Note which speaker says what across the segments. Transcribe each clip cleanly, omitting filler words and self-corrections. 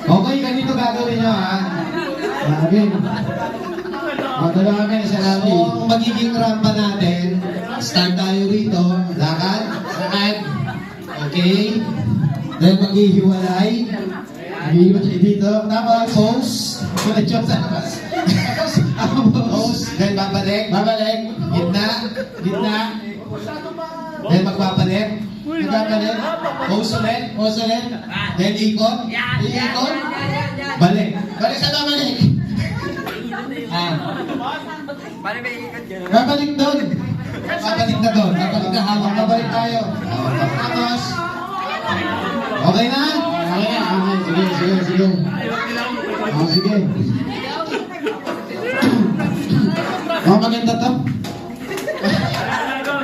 Speaker 1: Okay, ganito gagawin nyo, ha? Gagawin. Magdala kami sa namin. So, ang magiging rampa natin, start tayo rito. Lakad. Lakad. Okay. Then maghihiwalay. Maghihiwalay dito. Tapos, pose. Pose. Then babalik. Babalik. Gitna. Gitna. Then magbabalik. Magbabalik. Pose ulit. Pose ulit. Then ikot. Ikot. Balik. Balik sa babalik. Babalik doon. Babalik na doon. Babalik na hawak. Babalik tayo. Tapos. Okay na? Okay na. Okay. Sige. Oh, sige. Oh, maganda to.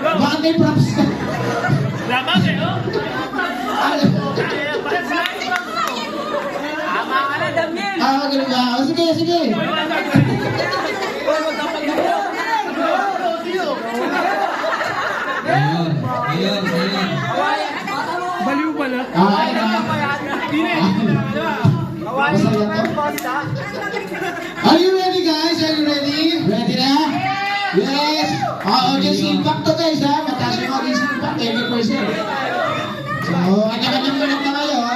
Speaker 1: Bakit may props ka?
Speaker 2: Lamang eh, oh!
Speaker 1: Ganun ka. Oh, sige. Ayun.
Speaker 2: Baliw pala.
Speaker 1: Okay na. Are you ready, guys? Are you ready? Ready na? Yes! Just impact to, guys, ha? Mataas yung audience impact, 80%. So, kanya-kanyang minute na kayo, ha?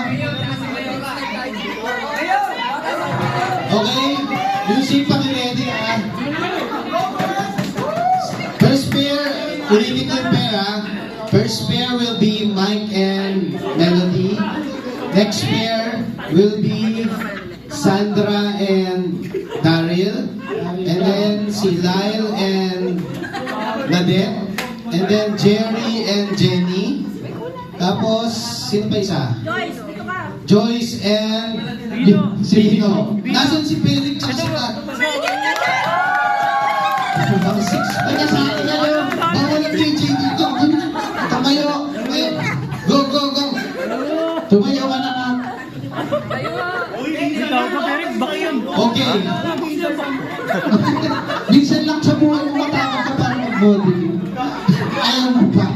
Speaker 1: Okay? Music pa ready, ha? First pair, ulitin ko yung pair, ha? First pair will be Mike and Melody. Next pair will be Sandra and Daryl. And then si Lyle and Nadette. And then Jerry and Jenny. Tapos, sino pa isa? Joyce and Lino. Nasaan si Felix? Bang 6. Ay, nasaan na yun? Bawal ang JJ dito. Tumayo. Go. Tumayo ka na nga. Okay. Minsan lang sa buhay mo matawag ka para mag-body. Ayaw mo pa.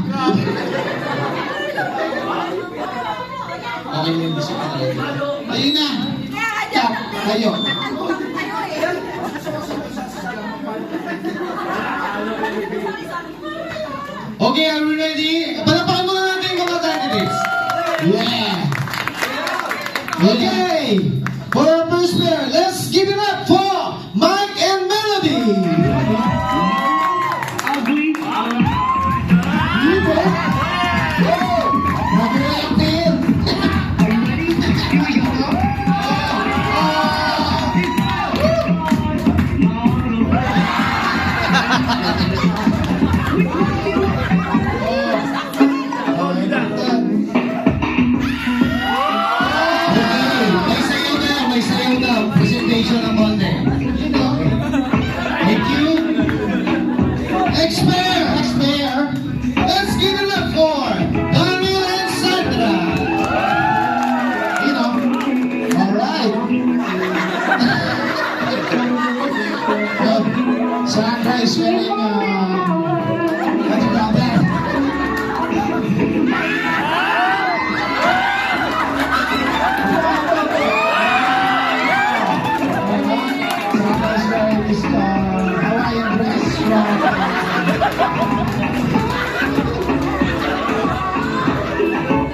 Speaker 1: Okay na yung gusto ka talaga. Ayun na. Tap. Tayo. Okay, are we ready? Palapakan muna natin yung mga candidates. Yeah. Okay. For our first pair, let's give it up for Mike and Melody. Presentation ng Monte. Thank you. Next pair. Let's give it up for Daryl and Sandra. Alright. Sandra is wearing what's about that? Hawaiian dress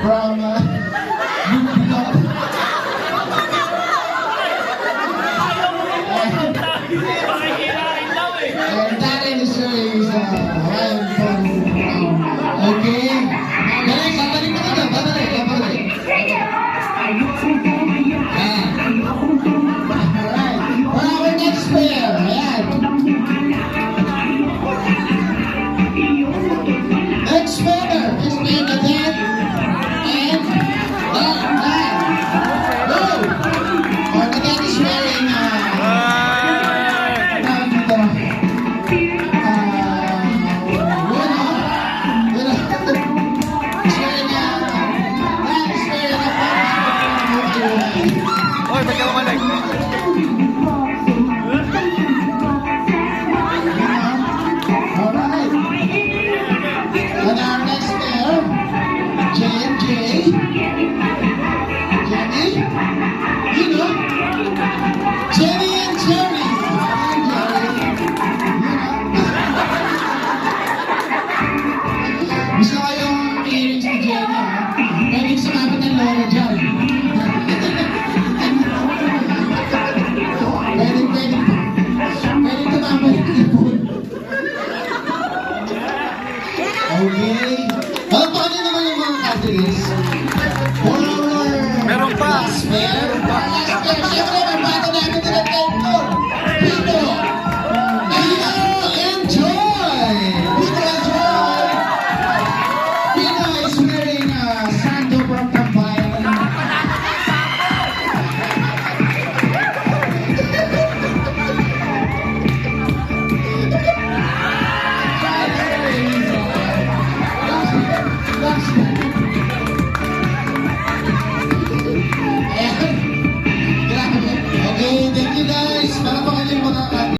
Speaker 1: from and Darren is wearing Hawaiian from okay. Guys, babalik na kita. Babalik. Alright. For our next pair, ayan. Next pair na din. And go! Or the dad is wearing
Speaker 2: Oy, ba't ka umalag?
Speaker 1: alright. And our next pair, J and J. Jenny.
Speaker 2: pa.
Speaker 1: Last pair.
Speaker 3: Last year, syempre